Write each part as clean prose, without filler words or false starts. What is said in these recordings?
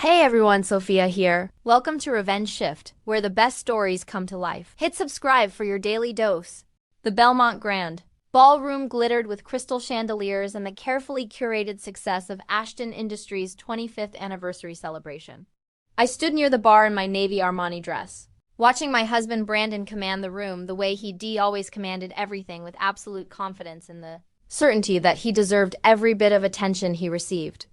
Hey everyone, Sophia here. Welcome to Revenge Shift, where the best stories come to life. Hit subscribe for your daily dose. The Belmont Grand. Ballroom glittered with crystal chandeliers and the carefully curated success of Ashton Industries' 25th anniversary celebration. I stood near the bar in my navy Armani dress, watching my husband Brandon command the room the way he always commanded everything, with absolute confidence in the certainty that he deserved every bit of attention he received.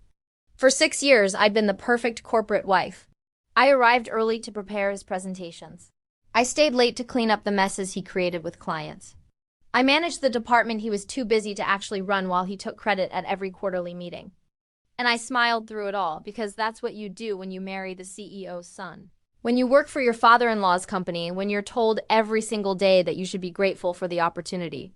For 6 years, I'd been the perfect corporate wife. I arrived early to prepare his presentations. I stayed late to clean up the messes he created with clients. I managed the department he was too busy to actually run while he took credit at every quarterly meeting. And I smiled through it all, because that's what you do when you marry the CEO's son. When you work for your father-in-law's company, when you're told every single day that you should be grateful for the opportunity.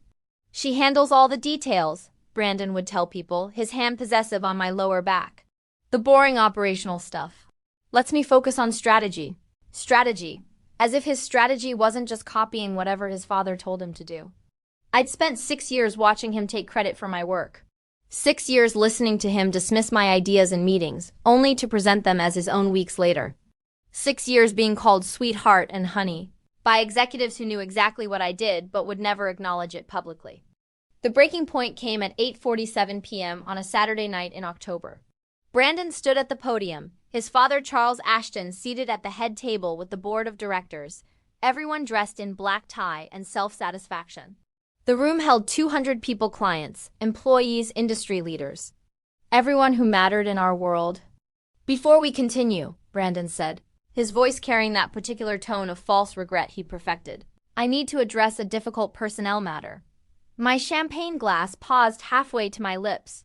"She handles all the details," Brandon would tell people, his hand possessive on my lower back. "The boring operational stuff lets me focus on strategy." Strategy. As if his strategy wasn't just copying whatever his father told him to do. I'd spent 6 years watching him take credit for my work. 6 years listening to him dismiss my ideas in meetings, only to present them as his own weeks later. 6 years being called sweetheart and honey by executives who knew exactly what I did but would never acknowledge it publicly. The breaking point came at 8:47 p.m. on a Saturday night in October. Brandon stood at the podium, his father Charles Ashton seated at the head table with the board of directors, everyone dressed in black tie and self-satisfaction. The room held 200 people, clients, employees, industry leaders. Everyone who mattered in our world. "Before we continue," Brandon said, his voice carrying that particular tone of false regret he perfected, "I need to address a difficult personnel matter." My champagne glass paused halfway to my lips.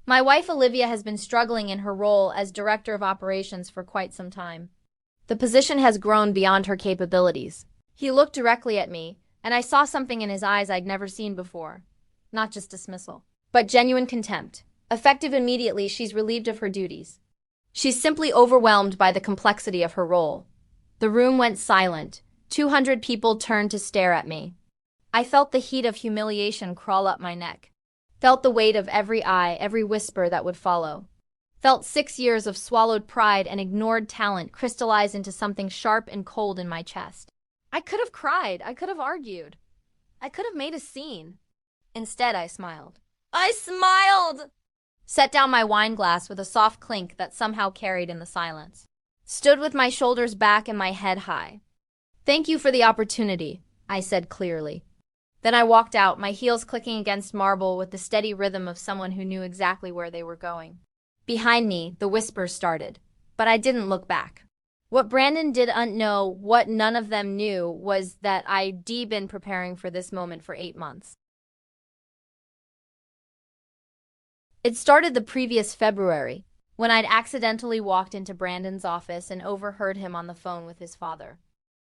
My wife Olivia has been struggling in her role as Director of Operations for quite some time. The position has grown beyond her capabilities. He looked directly at me, and I saw something in his eyes I'd never seen before. Not just dismissal, but genuine contempt. Effective immediately, she's relieved of her duties. She's simply overwhelmed by the complexity of her role. The room went silent. 200 people turned to stare at me. I felt the heat of humiliation crawl up my neck. Felt the weight of every eye, every whisper that would follow. Felt 6 years of swallowed pride and ignored talent crystallize into something sharp and cold in my chest. I could have cried. I could have argued. I could have made a scene. Instead, I smiled. I smiled! Set down my wine glass with a soft clink that somehow carried in the silence. Stood with my shoulders back and my head high. "Thank you for the opportunity," I said clearly. Then I walked out, my heels clicking against marble with the steady rhythm of someone who knew exactly where they were going. Behind me, the whispers started, but I didn't look back. What Brandon didn't know, what none of them knew, was that I'd been preparing for this moment for 8 months. It started the previous February, when I'd accidentally walked into Brandon's office and overheard him on the phone with his father.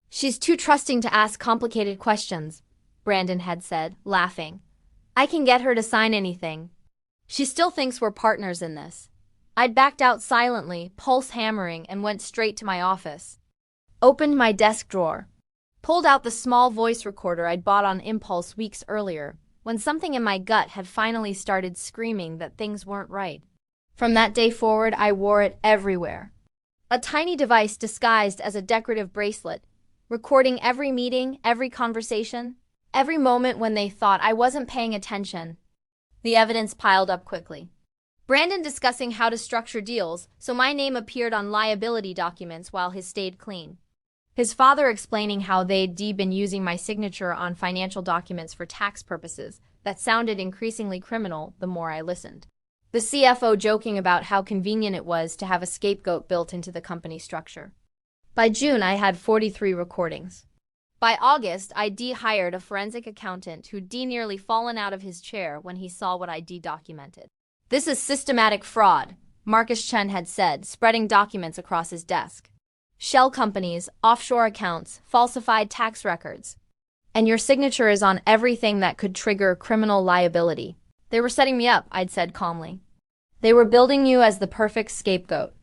"She's too trusting to ask complicated questions," Brandon had said, laughing. "I can get her to sign anything. She still thinks we're partners in this." I'd backed out silently, pulse hammering, and went straight to my office. Opened my desk drawer. Pulled out the small voice recorder I'd bought on impulse weeks earlier, when something in my gut had finally started screaming that things weren't right. From that day forward, I wore it everywhere. A tiny device disguised as a decorative bracelet, recording every meeting, every conversation, every moment when they thought I wasn't paying attention. The evidence piled up quickly. Brandon discussing how to structure deals, so my name appeared on liability documents while his stayed clean. His father explaining how they'd been using my signature on financial documents for tax purposes that sounded increasingly criminal the more I listened. The CFO joking about how convenient it was to have a scapegoat built into the company structure. By June, I had 43 recordings. By August, I'd hired a forensic accountant who'd nearly fallen out of his chair when he saw what I'd documented. "This is systematic fraud," Marcus Chen had said, spreading documents across his desk. "Shell companies, offshore accounts, falsified tax records. And your signature is on everything that could trigger criminal liability." "They were setting me up," I'd said calmly. "They were building you as the perfect scapegoat.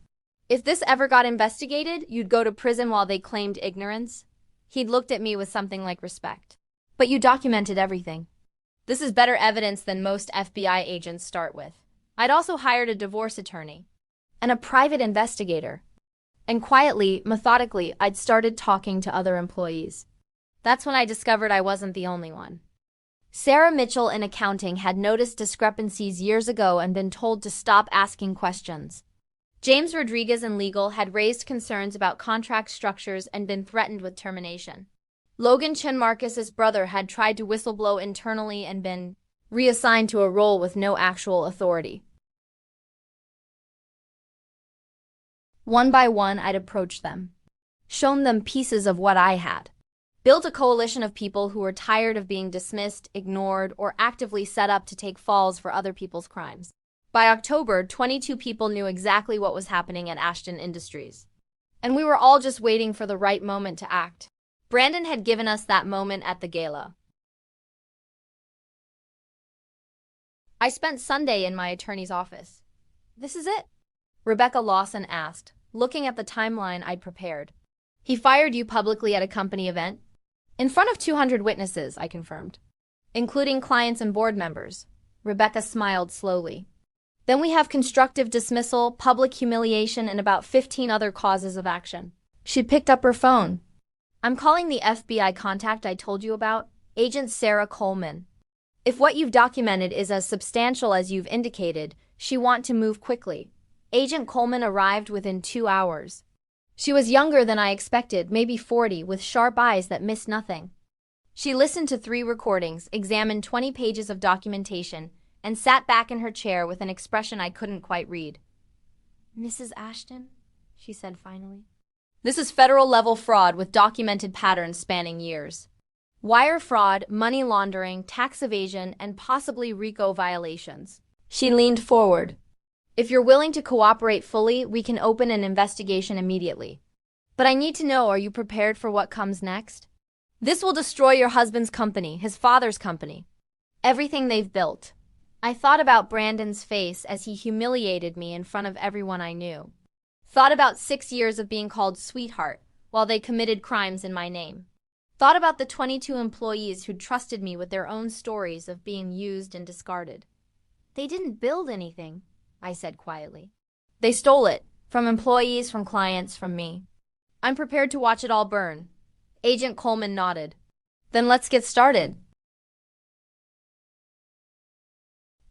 If this ever got investigated, you'd go to prison while they claimed ignorance." He'd looked at me with something like respect. "But you documented everything." "This is better evidence than most FBI agents start with." I'd also hired a divorce attorney and a private investigator. And quietly, methodically, I'd started talking to other employees. That's when I discovered I wasn't the only one. Sarah Mitchell in accounting had noticed discrepancies years ago and been told to stop asking questions. James Rodriguez in legal had raised concerns about contract structures and been threatened with termination. Logan Chen Marcus's brother had tried to whistleblow internally and been reassigned to a role with no actual authority. One by one, I'd approached them, shown them pieces of what I had, built a coalition of people who were tired of being dismissed, ignored, or actively set up to take falls for other people's crimes. By October, 22 people knew exactly what was happening at Ashton Industries. And we were all just waiting for the right moment to act. Brandon had given us that moment at the Gala. I spent Sunday in my attorney's office. This is it? Rebecca Lawson asked, looking at the timeline I'd prepared. He fired you publicly at a company event? In front of 200 witnesses, I confirmed. Including clients and board members. Rebecca smiled slowly. Then we have constructive dismissal, public humiliation, and about 15 other causes of action. She picked up her phone. I'm calling the FBI contact I told you about, Agent Sarah Coleman. If what you've documented is as substantial as you've indicated, she wants to move quickly. Agent Coleman arrived within 2 hours. She was younger than I expected, maybe 40, with sharp eyes that missed nothing. She listened to 3 recordings, examined 20 pages of documentation, and sat back in her chair with an expression I couldn't quite read. Mrs. Ashton, she said finally. This is federal-level fraud with documented patterns spanning years. Wire fraud, money laundering, tax evasion, and possibly RICO violations. She leaned forward. If you're willing to cooperate fully, we can open an investigation immediately. But I need to know, are you prepared for what comes next? This will destroy your husband's company, his father's company. Everything they've built. I thought about Brandon's face as he humiliated me in front of everyone I knew. Thought about 6 years of being called sweetheart while they committed crimes in my name. Thought about the 22 employees who trusted me with their own stories of being used and discarded. They didn't build anything, I said quietly. They stole it, from employees, from clients, from me. I'm prepared to watch it all burn. Agent Coleman nodded. Then let's get started.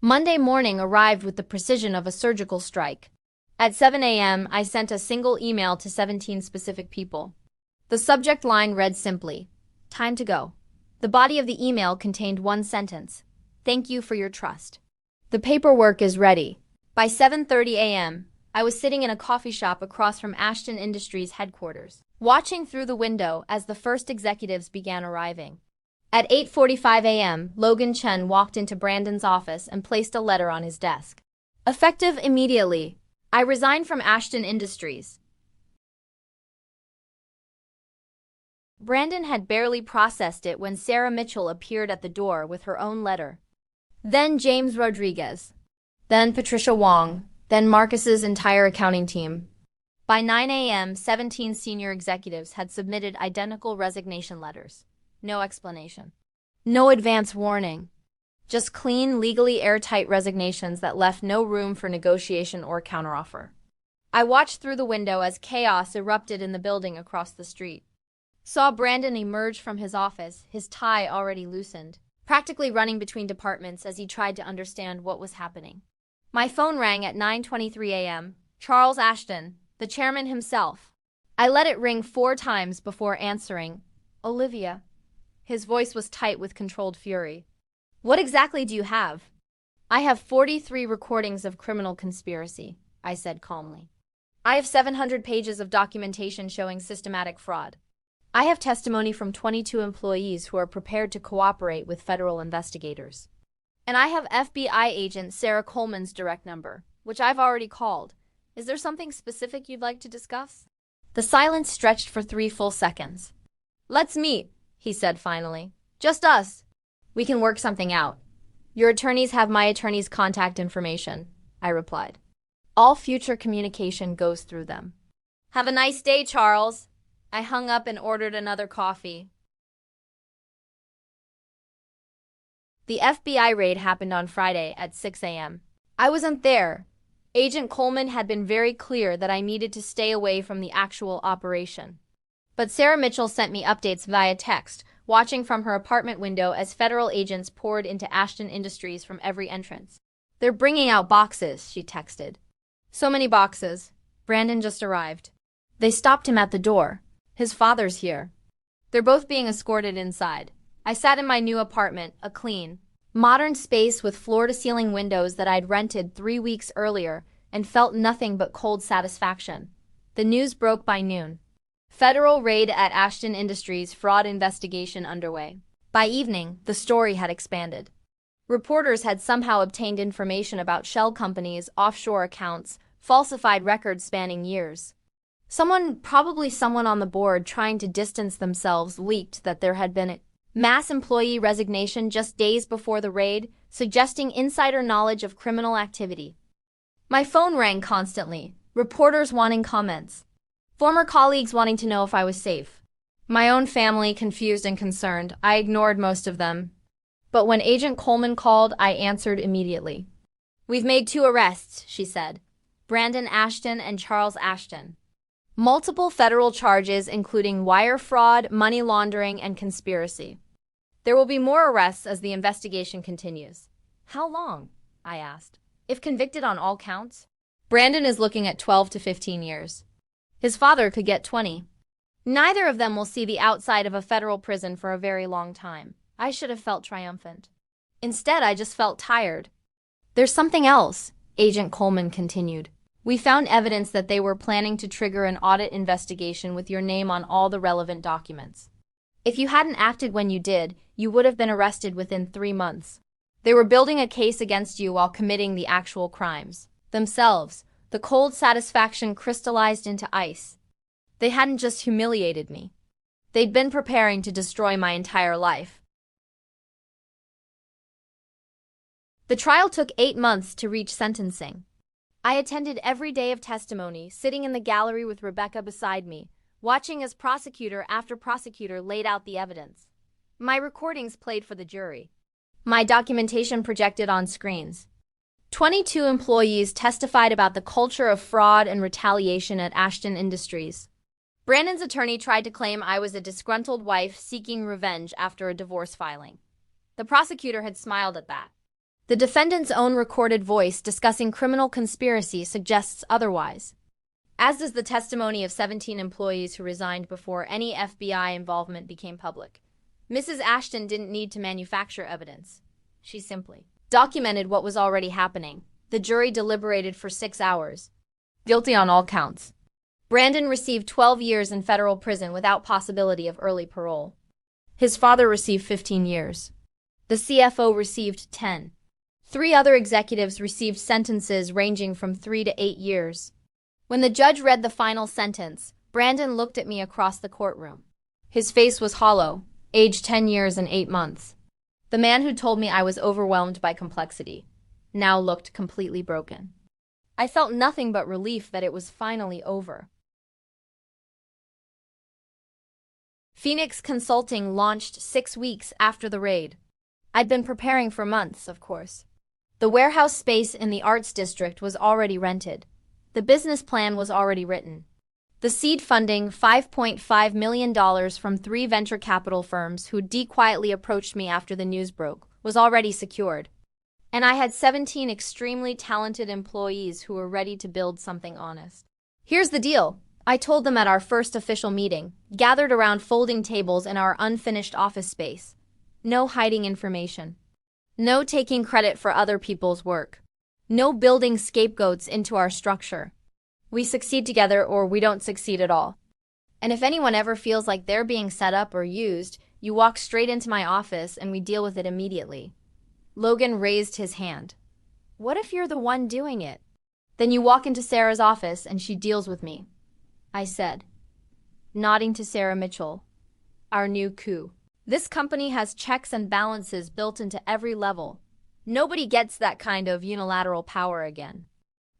Monday morning arrived with the precision of a surgical strike. At 7 a.m., I sent a single email to 17 specific people. The subject line read simply, "Time to go." The body of the email contained one sentence, "Thank you for your trust. The paperwork is ready." By 7:30 a.m., I was sitting in a coffee shop across from Ashton Industries headquarters, watching through the window as the first executives began arriving. At 8:45 a.m., Logan Chen walked into Brandon's office and placed a letter on his desk. Effective immediately, I resigned from Ashton Industries. Brandon had barely processed it when Sarah Mitchell appeared at the door with her own letter. Then James Rodriguez. Then Patricia Wong. Then Marcus's entire accounting team. By 9 a.m., 17 senior executives had submitted identical resignation letters. No explanation. No advance warning. Just clean, legally airtight resignations that left no room for negotiation or counteroffer. I watched through the window as chaos erupted in the building across the street. Saw Brandon emerge from his office, his tie already loosened, practically running between departments as he tried to understand what was happening. My phone rang at 9:23 a.m. Charles Ashton, the chairman himself. I let it ring 4 times before answering. Olivia. His voice was tight with controlled fury. What exactly do you have? I have 43 recordings of criminal conspiracy, I said calmly. I have 700 pages of documentation showing systematic fraud. I have testimony from 22 employees who are prepared to cooperate with federal investigators. And I have FBI agent Sarah Coleman's direct number, which I've already called. Is there something specific you'd like to discuss? The silence stretched for 3 full seconds. Let's meet, he said finally. Just us. We can work something out. Your attorneys have my attorney's contact information, I replied. All future communication goes through them. Have a nice day, Charles. I hung up and ordered another coffee. The FBI raid happened on Friday at 6 a.m. I wasn't there, Agent Coleman had been very clear that I needed to stay away from the actual operation. But Sarah Mitchell sent me updates via text, watching from her apartment window as federal agents poured into Ashton Industries from every entrance. "They're bringing out boxes," she texted. "So many boxes. Brandon just arrived. They stopped him at the door. His father's here. They're both being escorted inside." I sat in my new apartment, a clean, modern space with floor-to-ceiling windows that I'd rented 3 weeks earlier, and felt nothing but cold satisfaction. The news broke by noon. Federal raid at Ashton Industries, fraud investigation underway. By evening, the story had expanded. Reporters had somehow obtained information about shell companies, offshore accounts, falsified records spanning years. Probably someone on the board trying to distance themselves, leaked that there had been a mass employee resignation just days before the raid, suggesting insider knowledge of criminal activity. My phone rang constantly, reporters wanting comments, former colleagues wanting to know if I was safe. My own family, confused and concerned. I ignored most of them. But when Agent Coleman called, I answered immediately. "We've made 2 arrests," she said. "Brandon Ashton and Charles Ashton. Multiple federal charges including wire fraud, money laundering, and conspiracy. There will be more arrests as the investigation continues." "How long?" I asked. "If convicted on all counts?" "Brandon is looking at 12 to 15 years. His father could get 20. Neither of them will see the outside of a federal prison for a very long time." I should have felt triumphant. Instead, I just felt tired. "There's something else," Agent Coleman continued. "We found evidence that they were planning to trigger an audit investigation with your name on all the relevant documents. If you hadn't acted when you did, you would have been arrested within 3 months. They were building a case against you while committing the actual crimes themselves." The cold satisfaction crystallized into ice. They hadn't just humiliated me. They'd been preparing to destroy my entire life. The trial took 8 months to reach sentencing. I attended every day of testimony, sitting in the gallery with Rebecca beside me, watching as prosecutor after prosecutor laid out the evidence. My recordings played for the jury. My documentation projected on screens. 22 employees testified about the culture of fraud and retaliation at Ashton Industries. Brandon's attorney tried to claim I was a disgruntled wife seeking revenge after a divorce filing. The prosecutor had smiled at that. The defendant's own recorded voice discussing criminal conspiracy suggests otherwise, as does the testimony of 17 employees who resigned before any FBI involvement became public. Mrs. Ashton didn't need to manufacture evidence. She simply documented what was already happening. The jury deliberated for 6 hours. Guilty on all counts. Brandon received 12 years in federal prison without possibility of early parole. His father received 15 years. The CFO received 10. 3 other executives received sentences ranging from 3 to 8 years. When the judge read the final sentence, Brandon looked at me across the courtroom. His face was hollow, aged 10 years and 8 months. The man who told me I was overwhelmed by complexity now looked completely broken. I felt nothing but relief that it was finally over. Phoenix Consulting launched 6 weeks after the raid. I'd been preparing for months, of course. The warehouse space in the Arts District was already rented. The business plan was already written. The seed funding, $5.5 million from 3 venture capital firms who quietly approached me after the news broke, was already secured. And I had 17 extremely talented employees who were ready to build something honest. "Here's the deal," I told them at our first official meeting, gathered around folding tables in our unfinished office space. "No hiding information. No taking credit for other people's work. No building scapegoats into our structure. We succeed together or we don't succeed at all. And if anyone ever feels like they're being set up or used, you walk straight into my office and we deal with it immediately." Logan raised his hand. "What if you're the one doing it?" "Then you walk into Sarah's office and she deals with me," I said, nodding to Sarah Mitchell, our new coup. "This company has checks and balances built into every level. Nobody gets that kind of unilateral power again."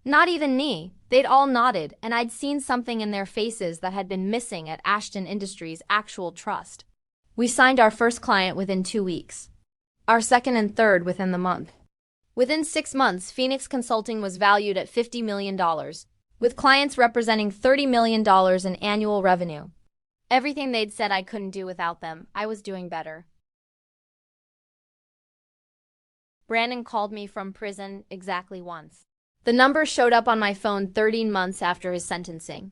Not even me. They'd all nodded, and I'd seen something in their faces that had been missing at Ashton Industries' actual trust. We signed our first client within 2 weeks. Our second and third within the month. Within 6 months, Phoenix Consulting was valued at $50 million, with clients representing $30 million in annual revenue. Everything they'd said I couldn't do without them, I was doing better. Brandon called me from prison exactly once. The number showed up on my phone 13 months after his sentencing.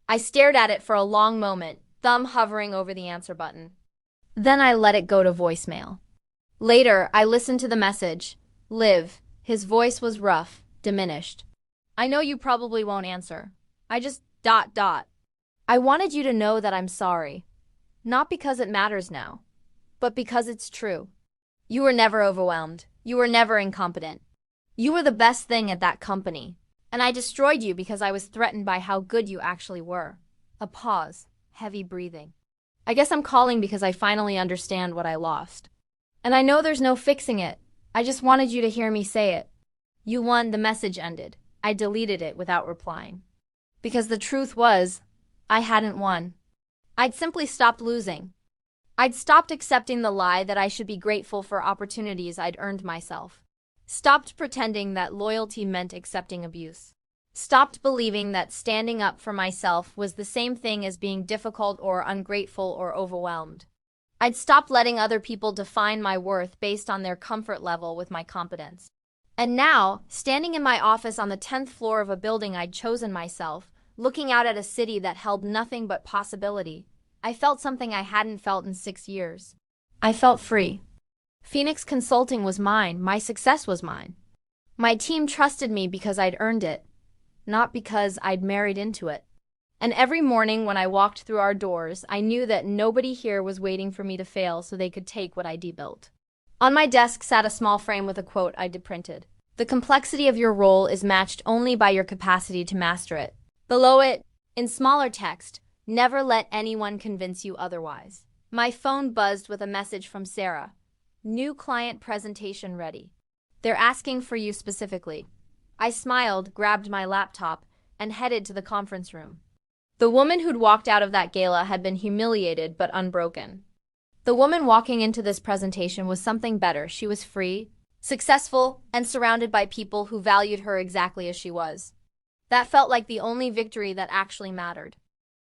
I stared at it for a long moment, thumb hovering over the answer button. Then I let it go to voicemail. Later, I listened to the message. Liv. His voice was rough, diminished. I know you probably won't answer. I just ... I wanted you to know that I'm sorry. Not because it matters now, but because it's true. You were never overwhelmed. You were never incompetent. You were the best thing at that company, and I destroyed you because I was threatened by how good you actually were. A pause, heavy breathing. I guess I'm calling because I finally understand what I lost. And I know there's no fixing it. I just wanted you to hear me say it. You won. The message ended. I deleted it without replying. Because the truth was, I hadn't won. I'd simply stopped losing. I'd stopped accepting the lie that I should be grateful for opportunities I'd earned myself. Stopped pretending that loyalty meant accepting abuse. Stopped believing that standing up for myself was the same thing as being difficult or ungrateful or overwhelmed. I'd stopped letting other people define my worth based on their comfort level with my competence. And now, standing in my office on the 10th floor of a building I'd chosen myself, looking out at a city that held nothing but possibility, I felt something I hadn't felt in 6 years. I felt free. Phoenix Consulting was mine. My success was mine. My team trusted me because I'd earned it, not because I'd married into it. And every morning when I walked through our doors, I knew that nobody here was waiting for me to fail so they could take what I'd built. On my desk sat a small frame with a quote I'd printed. The complexity of your role is matched only by your capacity to master it. Below it, in smaller text, never let anyone convince you otherwise. My phone buzzed with a message from Sarah. New client presentation ready. They're asking for you specifically. I smiled, grabbed my laptop, and headed to the conference room. The woman who'd walked out of that gala had been humiliated but unbroken. The woman walking into this presentation was something better. She was free, successful, and surrounded by people who valued her exactly as she was. That felt like the only victory that actually mattered.